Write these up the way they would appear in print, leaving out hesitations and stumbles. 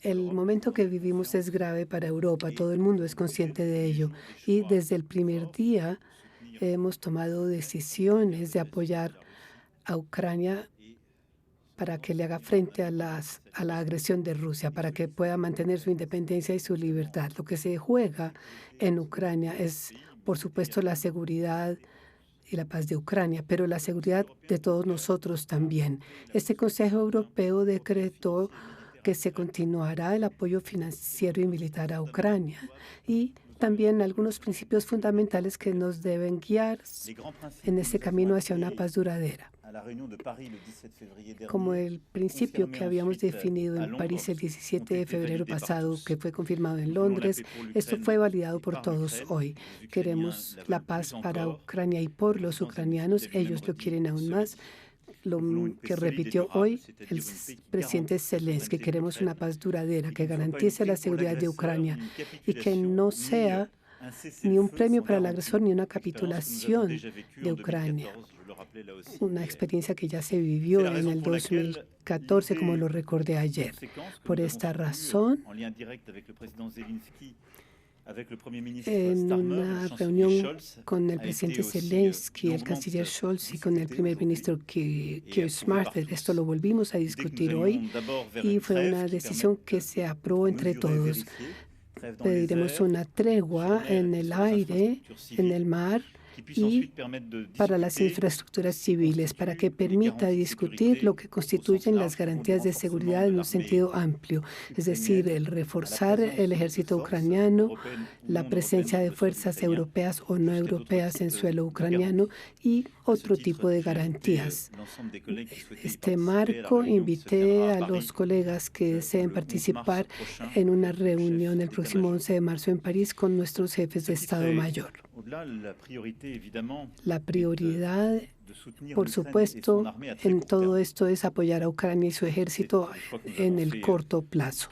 El momento que vivimos es grave para Europa, todo el mundo es consciente de ello. Y desde el primer día hemos tomado decisiones de apoyar a Ucrania para que le haga frente a la agresión de Rusia, para que pueda mantener su independencia y su libertad. Lo que se juega en Ucrania es, por supuesto, la seguridad y la paz de Ucrania, pero la seguridad de todos nosotros también. Este Consejo Europeo decretó que se continuará el apoyo financiero y militar a Ucrania y también algunos principios fundamentales que nos deben guiar en ese camino hacia una paz duradera, como el principio que habíamos definido en París el 17 de febrero pasado, que fue confirmado en Londres. Esto fue validado por todos hoy. Queremos la paz para Ucrania y por los ucranianos. Ellos lo quieren aún más. Lo que repitió hoy el presidente Zelensky: queremos una paz duradera que garantice la seguridad de Ucrania y que no sea ni un premio para el agresor ni una capitulación de Ucrania. Una experiencia que ya se vivió en el 2014, como lo recordé ayer. Por esta razón, en una reunión con el presidente Zelensky, el canciller Scholz y con el primer ministro Keir Starmer, esto lo volvimos a discutir hoy y fue una decisión que se aprobó entre todos. Pediremos una tregua en el aire, en el mar y para las infraestructuras civiles, para que permita discutir lo que constituyen las garantías de seguridad en un sentido amplio, es decir, el reforzar el ejército ucraniano, la presencia de fuerzas europeas o no europeas en suelo ucraniano y otro tipo de garantías. Este marco, invité a los colegas que deseen participar en una reunión el próximo 11 de marzo en París con nuestros jefes de Estado Mayor. La prioridad, por supuesto, en todo esto es apoyar a Ucrania y su ejército en el corto plazo.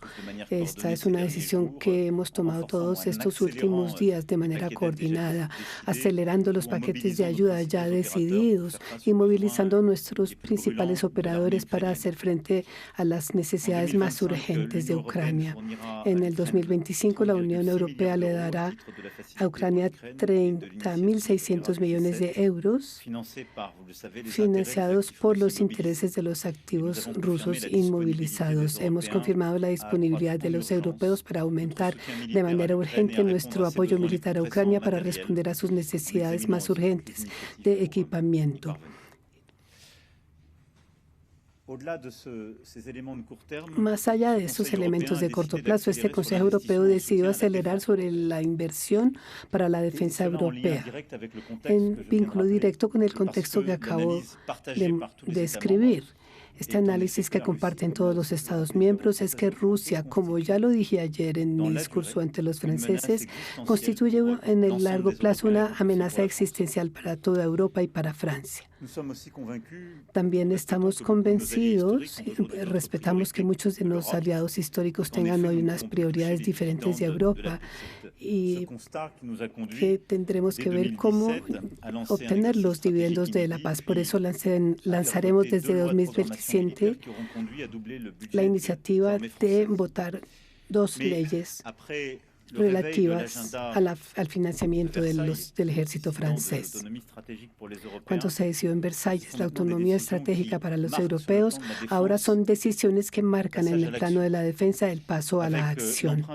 Esta es una decisión que hemos tomado todos estos últimos días de manera coordinada, acelerando los paquetes de ayuda ya decididos y movilizando nuestros principales operadores para hacer frente a las necesidades más urgentes de Ucrania. En el 2025, la Unión Europea le dará a Ucrania 30.600 millones de euros financiados por los intereses de los activos rusos inmovilizados. Hemos confirmado la disponibilidad de los europeos para aumentar de manera urgente nuestro apoyo militar a Ucrania para responder a sus necesidades más urgentes de equipamiento. Más allá de estos elementos de corto plazo, este Consejo Europeo decidió acelerar sobre la inversión para la defensa europea, en vínculo directo con el contexto que acabo de describir. Este análisis que comparten todos los Estados miembros es que Rusia, como ya lo dije ayer en mi discurso ante los franceses, constituye en el largo plazo una amenaza existencial para toda Europa y para Francia. También estamos convencidos y respetamos que muchos de los aliados históricos tengan hoy unas prioridades diferentes de Europa y que tendremos que ver cómo obtener los dividendos de la paz. Por eso lanzaremos desde 2027 la iniciativa de votar 2 leyes relativas al financiamiento del ejército francés. Cuando se decidió en Versalles la autonomía estratégica para los europeos, ahora son decisiones que marcan en el plano de la defensa el paso a la acción.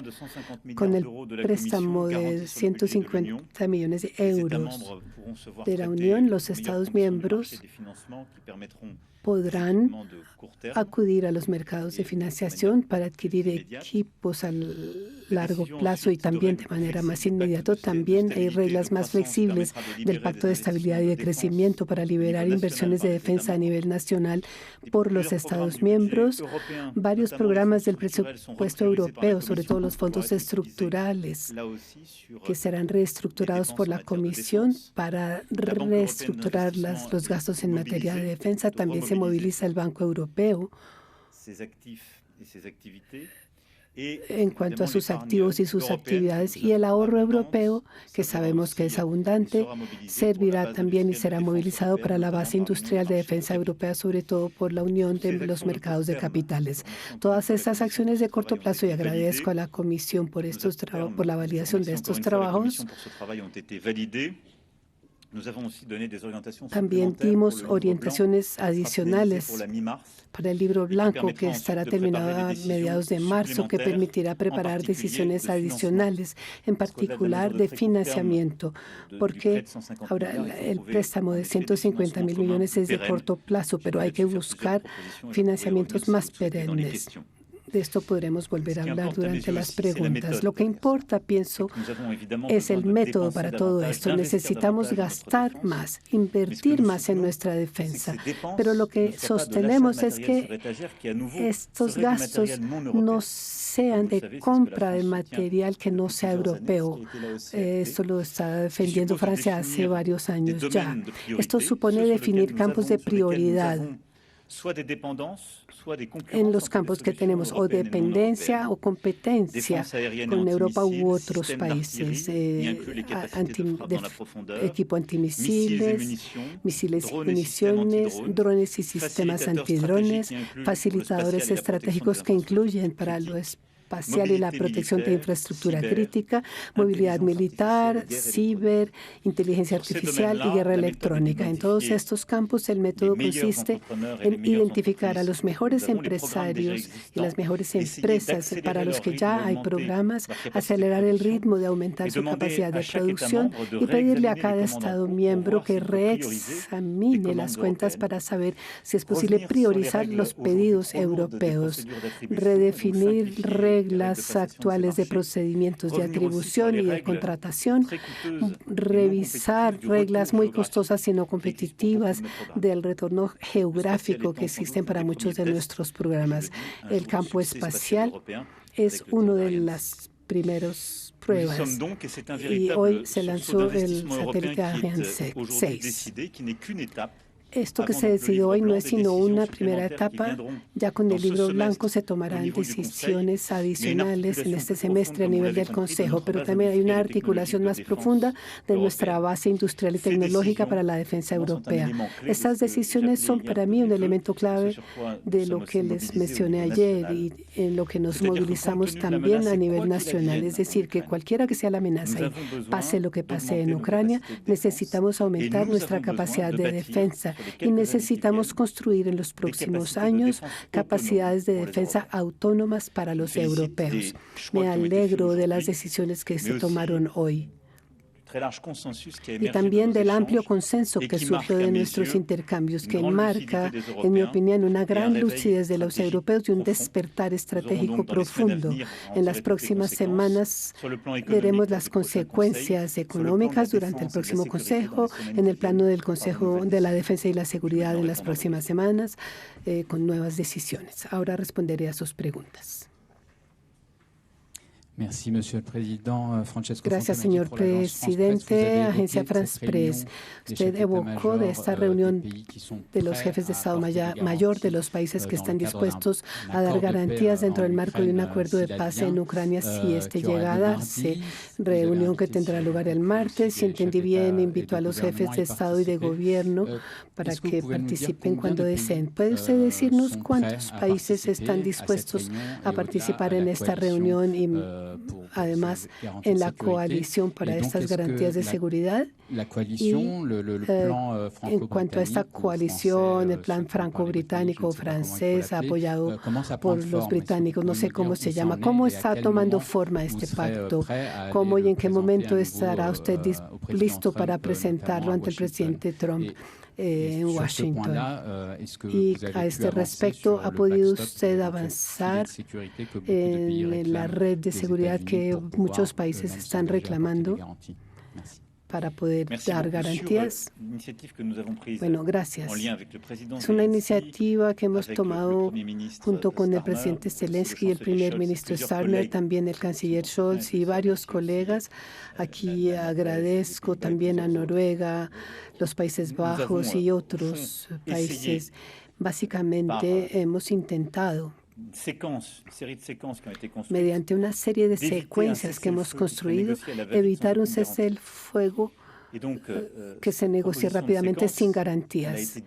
Con el préstamo de 150 millones de euros de la Unión, los Estados miembros podrán acudir a los mercados de financiación para adquirir equipos a largo plazo y también de manera más inmediata. También hay reglas más flexibles del Pacto de Estabilidad y de Crecimiento para liberar inversiones de defensa a nivel nacional por los Estados miembros. Varios programas del presupuesto europeo, sobre todo los fondos estructurales, que serán reestructurados por la Comisión para reestructurar los gastos en materia de defensa. También se moviliza el Banco Europeo en cuanto a sus activos y sus actividades, y el ahorro europeo, que sabemos que es abundante, servirá también y será movilizado para la base industrial de defensa europea, sobre todo por la unión de los mercados de capitales. Todas estas acciones de corto plazo, y agradezco a la Comisión por la validación de estos trabajos. También dimos orientaciones adicionales para el libro blanco, que estará terminado a mediados de marzo, que permitirá preparar decisiones adicionales, en particular de financiamiento, porque ahora el préstamo de 150.000 millones es de corto plazo, pero hay que buscar financiamientos más perennes. De esto podremos volver a hablar durante las preguntas. Lo que importa, pienso, es el método para todo esto. Necesitamos gastar más, invertir más en nuestra defensa. Pero lo que sostenemos es que estos gastos no sean de compra de material que no sea europeo. Esto lo está defendiendo Francia hace varios años ya. Esto supone definir campos de prioridad en los campos que tenemos, o dependencia o competencia con Europa u otros países, equipo antimisiles, misiles y municiones, drones y sistemas antidrones, facilitadores estratégicos que incluyen para lo espacial y la protección de infraestructura crítica, movilidad militar, ciber, inteligencia artificial y guerra electrónica. En todos estos campos, el método consiste en identificar a los mejores empresarios y las mejores empresas para los que ya hay programas, acelerar el ritmo de aumentar su capacidad de producción y pedirle a cada Estado miembro que reexamine las cuentas para saber si es posible priorizar los pedidos europeos, redefinir reglas actuales de procedimientos de atribución y de contratación, revisar reglas muy costosas y no competitivas del retorno geográfico que existen para muchos de nuestros programas. El campo espacial es uno de las primeras pruebas y hoy se lanzó el satélite Ariane 6. Esto que se decidió hoy no es sino una primera etapa. Ya con el libro blanco se tomarán decisiones adicionales en este semestre a nivel del Consejo, pero también hay una articulación más profunda de nuestra base industrial y tecnológica para la defensa europea. Estas decisiones son para mí un elemento clave de lo que les mencioné ayer y en lo que nos movilizamos también a nivel nacional. Es decir, que cualquiera que sea la amenaza y pase lo que pase en Ucrania, necesitamos aumentar nuestra capacidad de defensa y necesitamos construir en los próximos años capacidades de defensa autónomas para los europeos. Me alegro de las decisiones que se tomaron hoy y también del amplio consenso que surgió de nuestros intercambios, que enmarca, en mi opinión, una gran lucidez de los europeos y un despertar estratégico profundo. En las próximas semanas veremos las consecuencias económicas durante el próximo Consejo, en el plano del Consejo de la Defensa y la Seguridad en las próximas semanas, con nuevas decisiones. Ahora responderé a sus preguntas. Gracias, señor presidente. Agencia France Press. Usted evocó de esta reunión de los jefes de Estado Mayor de los países que están dispuestos a dar garantías dentro del marco de un acuerdo de paz en Ucrania, si este llega a darse. Reunión que tendrá lugar el martes. Si entendí bien, invitó a los jefes de Estado y de Gobierno para que participen cuando deseen. ¿Puede usted decirnos cuántos países están dispuestos a participar en esta reunión y además en la coalición para estas garantías de seguridad? Y en cuanto a esta coalición, el plan franco-británico o francés apoyado por los británicos, no sé cómo se llama, ¿cómo está tomando forma este pacto? ¿Cómo y en qué momento estará usted listo para presentarlo ante el presidente Trump en Washington? Y a este respecto, ¿ha podido usted avanzar en la red de seguridad que muchos países están reclamando para poder dar garantías? Bueno, gracias. Es una iniciativa que hemos tomado junto con el presidente Zelensky y el primer ministro Starmer, también el canciller Scholz y varios colegas. Aquí agradezco también a Noruega, los Países Bajos y otros países. Básicamente hemos intentado mediante una serie de secuencias que hemos construido, evitar un cese el fuego que se negocie rápidamente sin garantías.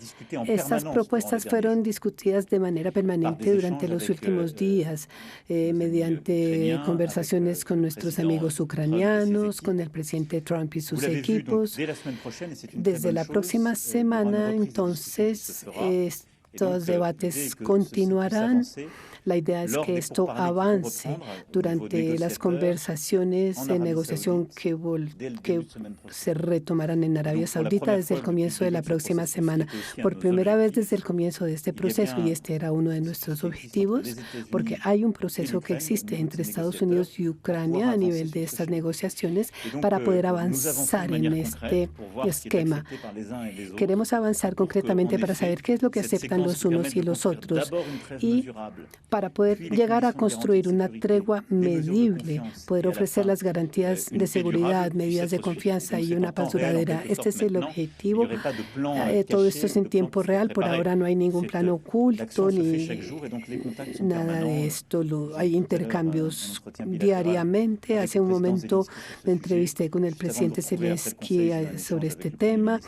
Estas propuestas fueron discutidas de manera permanente durante los últimos días, mediante conversaciones con nuestros amigos ucranianos, con el presidente Trump y sus equipos. Desde la próxima semana, entonces, estos debates continuarán. La idea es que esto avance durante las conversaciones de negociación que se retomarán en Arabia Saudita desde el comienzo de la próxima semana. Por primera vez desde el comienzo de este proceso, y este era uno de nuestros objetivos, porque hay un proceso que existe entre Estados Unidos y Ucrania a nivel de estas negociaciones para poder avanzar en este esquema. Queremos avanzar concretamente para saber qué es lo que aceptan los unos y los otros, y para poder llegar a construir una tregua medible, poder ofrecer las garantías de seguridad, medidas de confianza y una paz duradera. Este es el objetivo. Todo esto es en tiempo real. Por ahora no hay ningún plan oculto ni nada de esto. Hay intercambios diariamente. Hace un momento me entrevisté con el presidente Zelensky sobre este tema.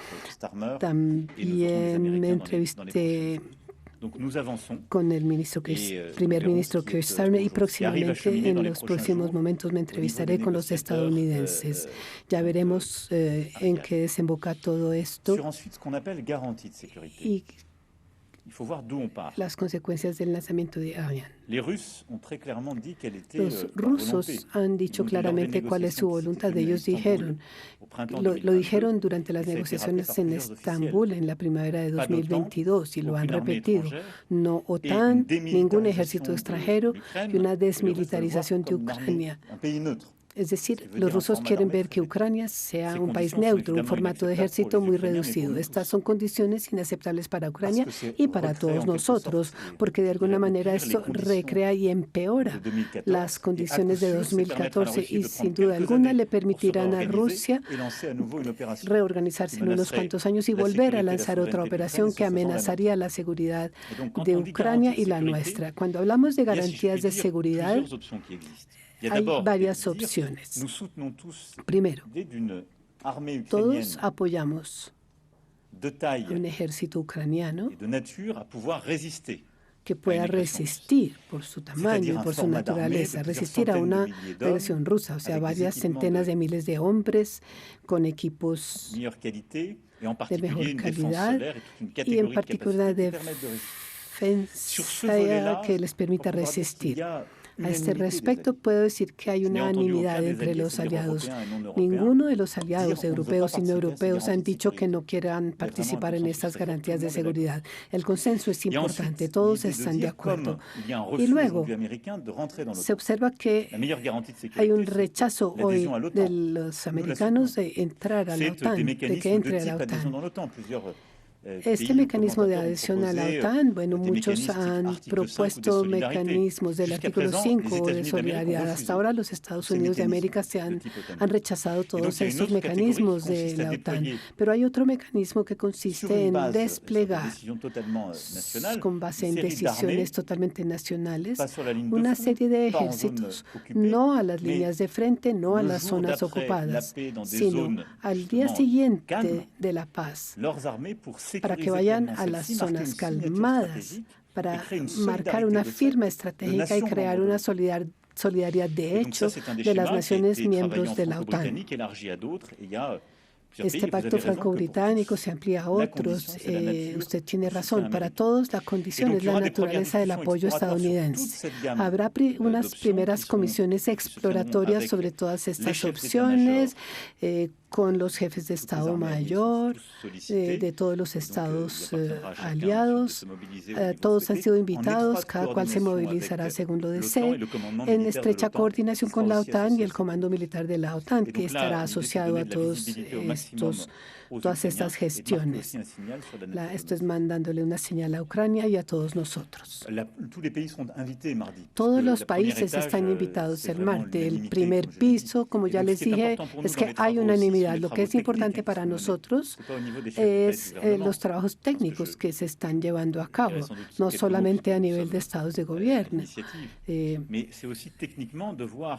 También me entrevisté con el primer ministro Keir Starmer, y próximamente, en los próximos momentos, me entrevistaré con los estadounidenses. Ya veremos en qué desemboca todo esto y las consecuencias del lanzamiento de Ariane. Los rusos han dicho claramente cuál es su voluntad. Ellos lo dijeron durante las negociaciones en Estambul en la primavera de 2022 y lo han repetido. No OTAN, ningún ejército extranjero y una desmilitarización de Ucrania. Es decir, los rusos quieren ver que Ucrania sea un país neutro, un formato de ejército muy reducido. Estas son condiciones inaceptables para Ucrania y para todos nosotros, porque de alguna manera esto recrea y empeora las condiciones de 2014 y sin duda alguna le permitirán a Rusia reorganizarse en unos cuantos años y volver a lanzar otra operación que amenazaría la seguridad de Ucrania y la nuestra. Cuando hablamos de garantías de seguridad, hay varias opciones. Primero, todos apoyamos a un ejército ucraniano que pueda resistir por su tamaño y por su naturaleza, resistir a una agresión rusa, o sea, varias centenas de miles de hombres con equipos de mejor calidad y en particular de defensa que les permita resistir. A este respecto, puedo decir que hay unanimidad entre los aliados. Ninguno de los aliados europeos y no europeos han dicho que no quieran participar en estas garantías de seguridad. El consenso es importante, todos están de acuerdo. Y luego, se observa que hay un rechazo hoy de los americanos de entrar a la OTAN, de que entre a la OTAN. Este mecanismo de adhesión a la OTAN, bueno, muchos han propuesto mecanismos del artículo 5 de solidaridad. Hasta ahora los Estados Unidos de América han rechazado todos estos mecanismos de la OTAN. Pero hay otro mecanismo que consiste en desplegar, con base en decisiones totalmente nacionales, una serie de ejércitos, no a las líneas de frente, no a las zonas ocupadas, sino al día siguiente de la paz, para que vayan a las zonas calmadas, para marcar una firma estratégica y crear una solidaridad de hecho de las naciones miembros de la OTAN. Este pacto franco-británico se amplía a otros. Usted tiene razón. Para todos, la condición es la naturaleza del apoyo estadounidense. Habrá unas primeras comisiones exploratorias sobre todas estas opciones con los jefes de Estado Mayor de todos los estados aliados. Todos han sido invitados, cada cual se movilizará según lo desee, en estrecha coordinación con la OTAN y el Comando Militar de la OTAN, que estará asociado a todas estas gestiones. Esto es mandándole una señal a Ucrania y a todos nosotros. Todos los países están invitados el martes. El primer piso, como ya les dije, es que hay unanimidad comunidad. Lo que es importante para nosotros es los trabajos técnicos que se están llevando a cabo, no solamente a nivel de estados de gobierno.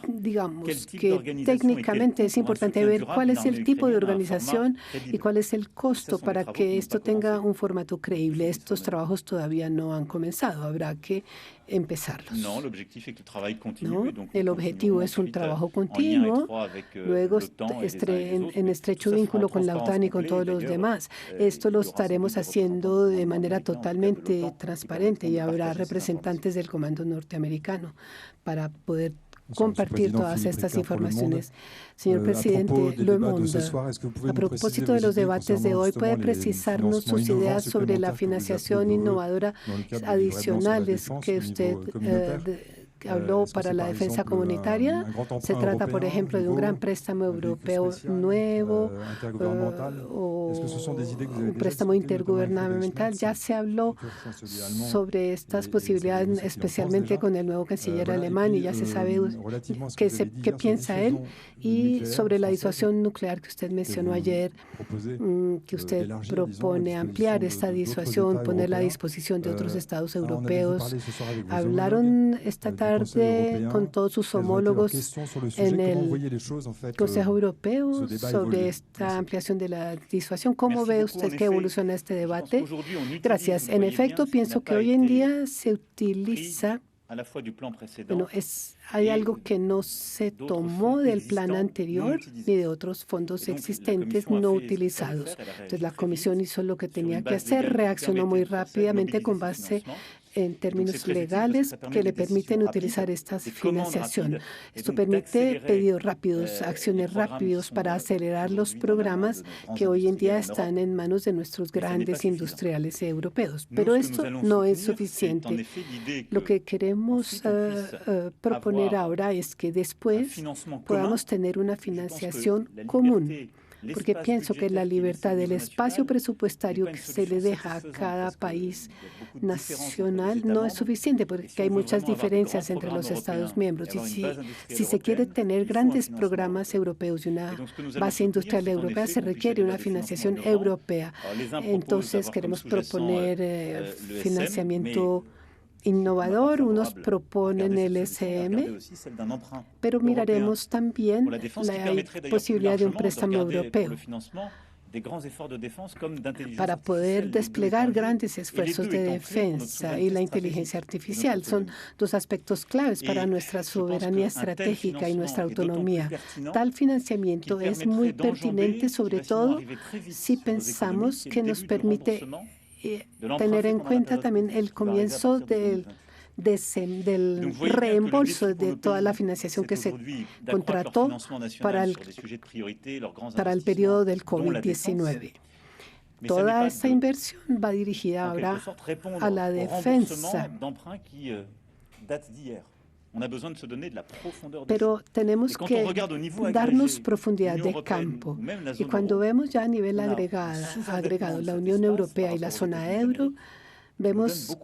Digamos que técnicamente es importante ver cuál es el tipo de organización y cuál es el costo para que esto tenga un formato creíble. Estos trabajos todavía no han comenzado, habrá que empezarlos. No, el objetivo es un trabajo continuo, luego en estrecho vínculo con la OTAN y con todos los demás. Esto lo estaremos haciendo de manera totalmente transparente y habrá representantes del Comando Norteamericano para poder compartir todas estas informaciones. Señor presidente Le Monde, a propósito de los debates de hoy, ¿puede precisarnos sus ideas sobre la financiación innovadora adicionales que usted habló para la defensa comunitaria? Se trata, por ejemplo, de un gran préstamo europeo nuevo o un préstamo intergubernamental. Ya se habló sobre estas posibilidades, especialmente con el nuevo canciller alemán, y ya se sabe qué piensa él, y sobre la disuasión nuclear que usted mencionó ayer, que usted propone ampliar esta disuasión, ponerla a disposición de otros estados europeos. Hablaron esta tarde con todos sus homólogos en el Consejo Europeo sobre esta ampliación de la disuasión. ¿Cómo ve usted que evoluciona este debate? Gracias. En efecto, pienso que hoy en día se utiliza hay algo que no se tomó del plan anterior ni de otros fondos existentes no utilizados. Entonces, la Comisión hizo lo que tenía que hacer, reaccionó muy rápidamente con base en términos legales que le permiten utilizar esta financiación. Esto permite pedidos rápidos, acciones rápidos para acelerar los programas que hoy en día están en manos de nuestros grandes industriales europeos. Pero esto no es suficiente. Lo que queremos proponer ahora es que después podamos tener una financiación común, porque pienso que la libertad del espacio presupuestario que se le deja a cada país nacional no es suficiente, porque hay muchas diferencias entre los Estados miembros. Y si se quiere tener grandes programas europeos y una base industrial europea, se requiere una financiación europea. Entonces, queremos proponer financiamiento innovador. Unos proponen el SM, pero miraremos también la posibilidad de un préstamo europeo para poder desplegar grandes esfuerzos de defensa, y la inteligencia artificial son dos aspectos claves para nuestra soberanía estratégica y nuestra autonomía. Tal financiamiento es muy pertinente, sobre todo si pensamos que nos permite tener en cuenta también el comienzo del reembolso de toda la financiación que se contrató para el periodo del COVID-19. Toda esta inversión va dirigida ahora a la defensa. Pero tenemos que darnos profundidad de campo. Y cuando vemos ya a nivel agregado la Unión Europea y la zona euro, vemos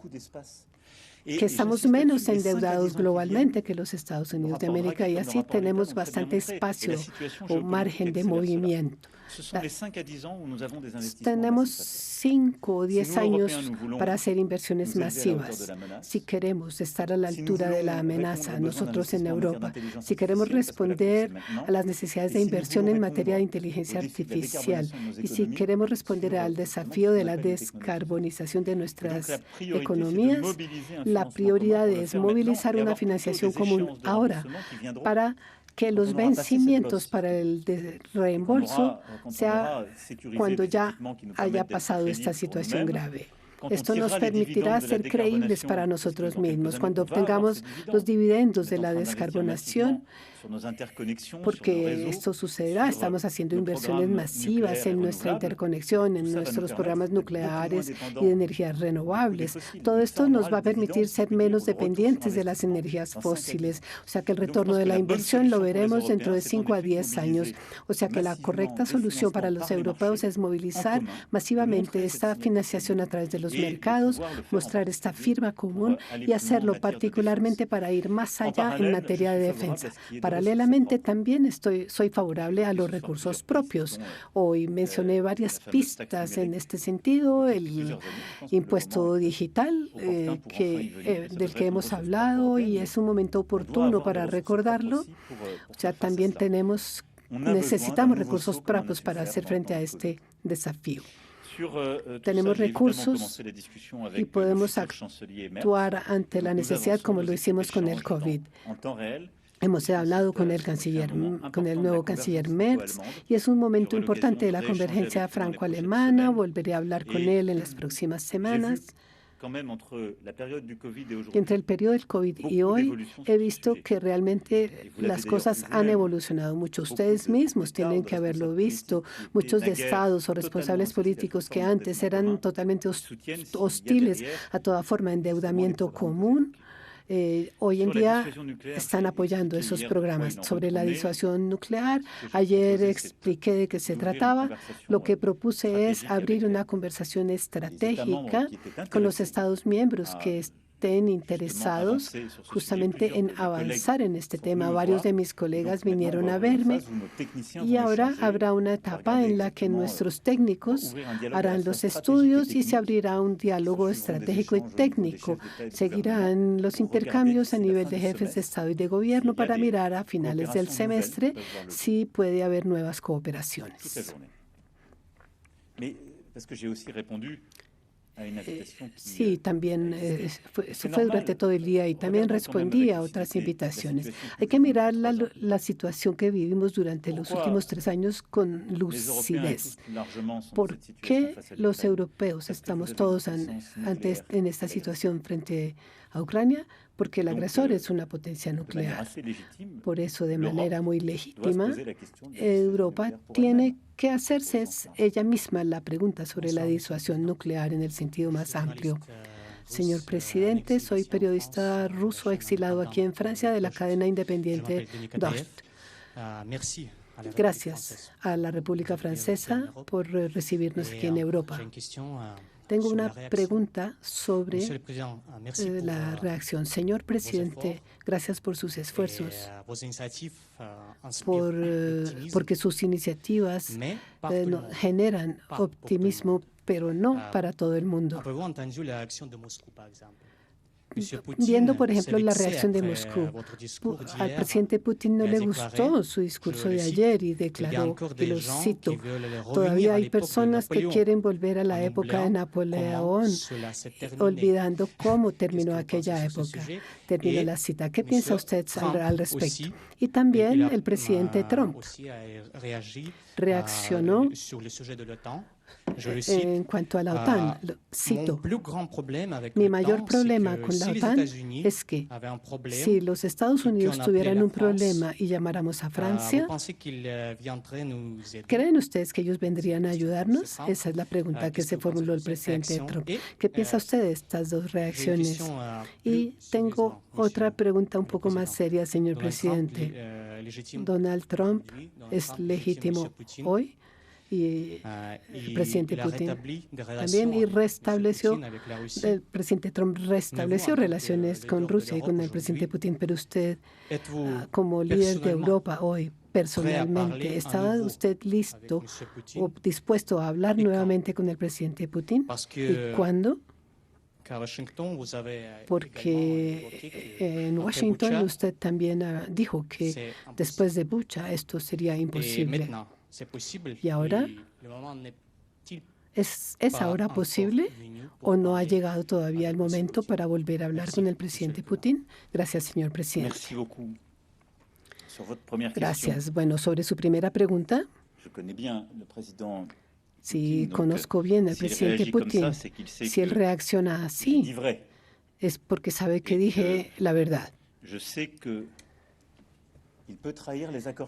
que estamos menos endeudados globalmente que los Estados Unidos de América, y así tenemos bastante espacio o margen de movimiento. Tenemos 5 o 10 años para hacer inversiones masivas. Si queremos estar a la altura de la amenaza, nosotros en Europa, si queremos responder a las necesidades de inversión en materia de inteligencia artificial, y si queremos responder al desafío de la descarbonización de nuestras economías, la prioridad es movilizar una financiación común ahora para que los vencimientos para el reembolso sea cuando ya haya pasado esta situación grave. Esto nos permitirá ser creíbles para nosotros mismos cuando obtengamos los dividendos de la descarbonización, porque esto sucederá. Estamos haciendo inversiones masivas en nuestra interconexión, en nuestros programas nucleares y de energías renovables. Todo esto nos va a permitir ser menos dependientes de las energías fósiles. O sea que el retorno de la inversión lo veremos dentro de 5 a 10 años. O sea que la correcta solución para los europeos es movilizar masivamente esta financiación a través de los los mercados, mostrar esta firma común y hacerlo particularmente para ir más allá en materia de defensa. Paralelamente, también soy favorable a los recursos propios. Hoy mencioné varias pistas en este sentido, el impuesto digital del que hemos hablado, y es un momento oportuno para recordarlo. O sea, también necesitamos recursos propios para hacer frente a este desafío. Tenemos recursos y podemos actuar ante la necesidad como lo hicimos con el COVID. Hemos hablado con el nuevo canciller Merz, y es un momento importante de la convergencia franco-alemana. Volveré a hablar con él en las próximas semanas. Entre el periodo del COVID y hoy, he visto que realmente las cosas han evolucionado mucho. Ustedes mismos tienen que haberlo visto. Muchos de estados o responsables políticos que antes eran totalmente hostiles a toda forma de endeudamiento común, hoy en día están apoyando esos programas. Sobre la disuasión nuclear, ayer expliqué de qué se trataba. Lo que propuse es abrir una conversación estratégica con los Estados miembros que estén interesados justamente en avanzar en este tema. Varios de mis colegas vinieron a verme, y ahora habrá una etapa en la que nuestros técnicos harán los estudios y se abrirá un diálogo estratégico y técnico. Seguirán los intercambios a nivel de jefes de Estado y de Gobierno para mirar a finales del semestre si puede haber nuevas cooperaciones. Sí, también eso fue durante todo el día, y también respondí a otras invitaciones. Hay que mirar la situación que vivimos durante los últimos 3 años con lucidez. ¿Por qué los europeos estamos todos en esta situación frente a Ucrania? Porque el agresor es una potencia nuclear. Por eso, de manera muy legítima, Europa tiene que hacerse ella misma la pregunta sobre la disuasión nuclear en el sentido más amplio. Señor presidente, soy periodista ruso exilado aquí en Francia de la cadena independiente DOST. Gracias a la República Francesa por recibirnos aquí en Europa. Tengo una pregunta sobre la reacción. Señor presidente, gracias por sus esfuerzos, porque sus iniciativas generan optimismo, pero no para todo el mundo. Viendo, por ejemplo, la reacción de Moscú, al presidente Putin no le gustó su discurso de ayer y declaró, y lo cito, todavía hay personas que quieren volver a la época de Napoleón, olvidando cómo terminó aquella época. Termino la cita. ¿Qué piensa usted al respecto? Y también el presidente Trump reaccionó en cuanto a la OTAN. Cito, mi mayor problema con la OTAN es que si los Estados Unidos tuvieran un problema y llamáramos a Francia, ¿creen ustedes que ellos vendrían a ayudarnos? Esa es la pregunta que se formuló el presidente Trump. ¿Qué piensa usted de estas dos reacciones? Y tengo otra pregunta un poco más seria, señor presidente. Donald Trump es legítimo hoy, y el presidente Putin también, y el presidente Trump restableció relaciones con Rusia y con el presidente Putin, pero usted, como líder de Europa hoy, personalmente, ¿está usted listo o dispuesto a hablar nuevamente con el presidente Putin? ¿Y cuándo? Porque en Washington usted también dijo que después de Bucha esto sería imposible. ¿Y ahora? ¿Es ahora posible o no ha llegado todavía el momento para volver a hablar con el presidente Putin? Gracias, señor presidente. Gracias. Bueno, sobre su primera pregunta, sí, conozco bien al presidente Putin. Si él reacciona así, es porque sabe que dije la verdad.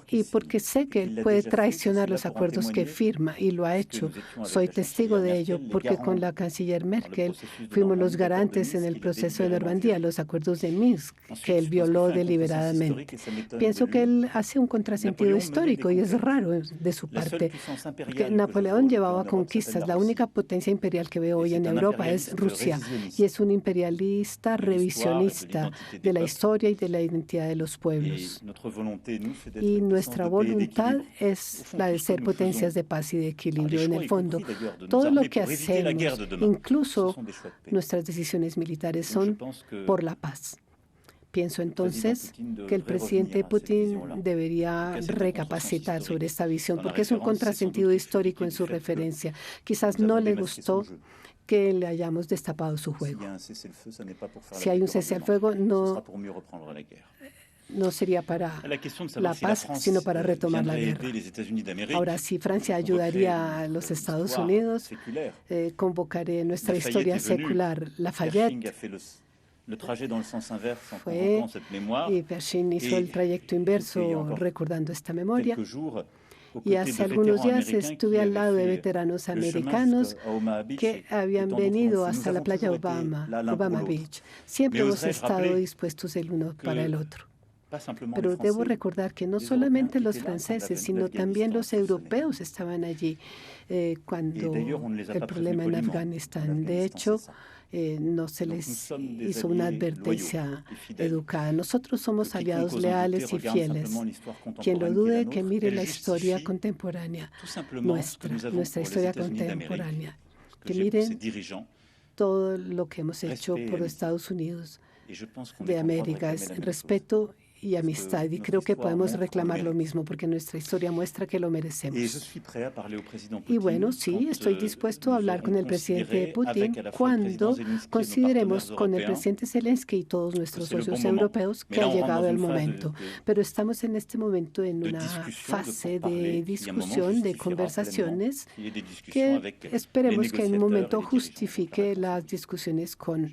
y porque sé que él puede traicionar los acuerdos que firma, y lo ha hecho. Soy testigo de ello, porque con la canciller Merkel fuimos los garantes en el proceso de Normandía, los acuerdos de Minsk, que él violó deliberadamente. Pienso que él hace un contrasentido histórico, y es raro de su parte, porque Napoleón llevaba conquistas. La única potencia imperial que veo hoy en Europa es Rusia, y es un imperialista revisionista de la historia y de la identidad de los pueblos. Y nuestra voluntad es la de ser potencias de paz y de equilibrio. En el fondo, todo lo que hacemos, incluso nuestras decisiones militares, son por la paz. Pienso entonces que el presidente Putin debería recapacitar sobre esta visión, porque es un contrasentido histórico en su referencia. Quizás no le gustó que le hayamos destapado su juego. Si hay un cese al fuego, no sería para la paz, sino para retomar la guerra. Ahora, si Francia ayudaría a los Estados Unidos, convocaré nuestra historia secular. Lafayette fue, y Pershing hizo el trayecto inverso recordando esta memoria. Y hace algunos días estuve al lado de veteranos americanos que habían venido hasta la playa Obama Beach. Siempre hemos estado dispuestos el uno para el otro. Pero debo recordar que no solamente los franceses, sino también los europeos estaban allí cuando el problema en Afganistán. De hecho, no se les hizo una advertencia educada. Nosotros somos aliados leales y fieles. Quien lo dude, que mire la historia contemporánea, nuestra historia contemporánea, que miren todo lo que hemos hecho por los Estados Unidos de América. Es respeto y amistad, y creo que podemos reclamar lo mismo, porque nuestra historia muestra que lo merecemos. Y bueno, sí, estoy dispuesto a hablar con el presidente Putin cuando consideremos con el presidente Zelensky y todos nuestros socios europeos que ha llegado el momento. Pero estamos en este momento en una fase de discusión, de conversaciones, que esperemos que en un momento justifique las discusiones con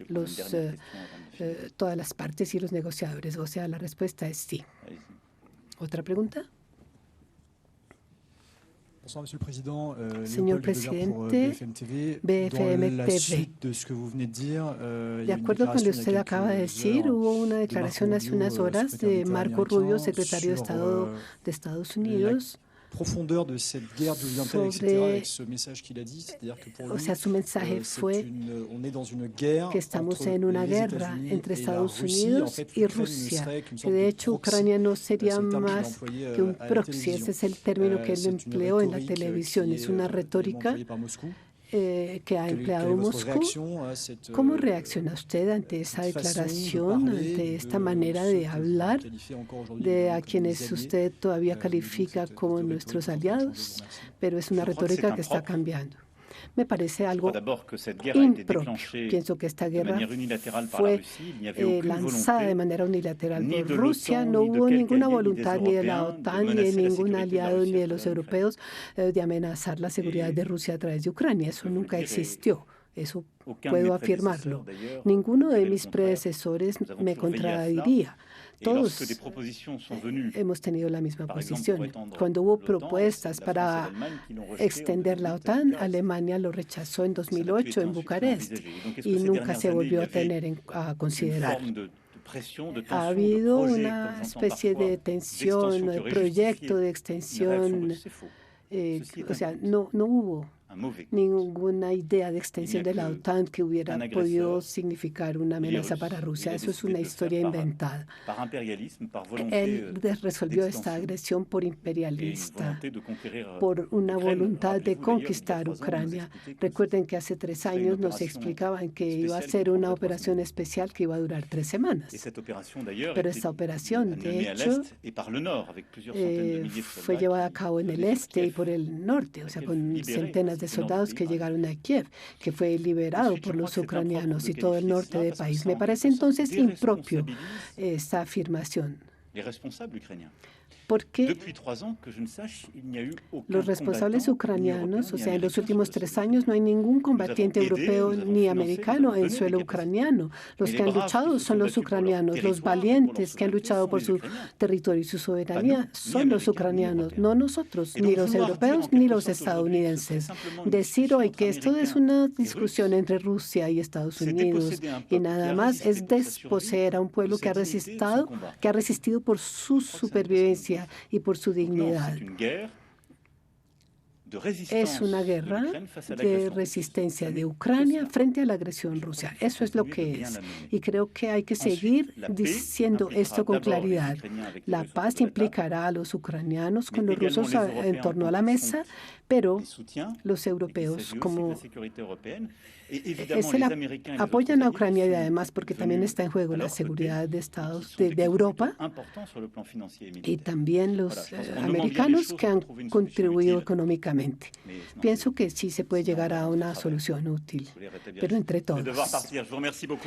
todas las partes y los negociadores. O sea, la respuesta es sí. ¿Otra pregunta? Señor presidente, BFM TV. De acuerdo con lo que usted acaba de decir, hubo una declaración hace unas horas de Marco Rubio, secretario de Estado de Estados Unidos, o sea, su mensaje fue que estamos en una guerra entre Estados Unidos y Rusia, que de hecho Ucrania no sería más que un proxy. Ese es el término que él empleó en la televisión. Es una retórica que ha empleado Moscú. ¿Cómo reacciona usted ante esa declaración, ante esta manera de hablar de a quienes usted todavía califica como nuestros aliados? Pero es una retórica que está cambiando. Me parece algo impropio. Pienso que esta guerra fue lanzada de manera unilateral por Rusia. No hubo ninguna voluntad ni de la OTAN, ni de ningún aliado, ni de los europeos de amenazar la seguridad de Rusia a través de Ucrania. Eso nunca existió. Eso puedo afirmarlo. Ninguno de mis predecesores me contradiría. Todos hemos tenido la misma posición. Cuando hubo propuestas para extender la OTAN, Alemania lo rechazó en 2008 en Bucarest y nunca se volvió a considerar. Ha habido una especie de tensión, de proyecto de extensión, o sea, no hubo ninguna idea de extensión de la OTAN que hubiera podido significar una amenaza para Rusia. Eso es una historia inventada. Él resolvió esta agresión por imperialista, por una voluntad de conquistar Ucrania. Recuerden que hace 3 años nos explicaban que iba a ser una operación especial que iba a durar 3 semanas. Pero esta operación, de hecho, fue llevada a cabo en el este y por el norte, o sea, con centenas de soldados que llegaron a Kiev, que fue liberado por los ucranianos y todo el norte del país. Me parece entonces impropio esta afirmación. Porque los responsables ucranianos, o sea, en los últimos 3 años no hay ningún combatiente europeo ni americano en suelo ucraniano. Los que han luchado son los ucranianos. Los valientes que han luchado por su territorio y su soberanía son los ucranianos, no nosotros, ni los europeos ni los estadounidenses. Decir hoy que esto es una discusión entre Rusia y Estados Unidos y nada más es desposeer a un pueblo que ha resistido por su supervivencia y por su dignidad. Es una guerra de resistencia de Ucrania frente a la agresión rusa. Eso es lo que es. Y creo que hay que seguir diciendo esto con claridad. La paz implicará a los ucranianos con los rusos en torno a la mesa, pero los europeos como apoyan a Ucrania y además porque también está en juego la seguridad de Estados de Europa y también los americanos que han contribuido económicamente. Pienso que sí se puede llegar a una solución útil, pero entre todos.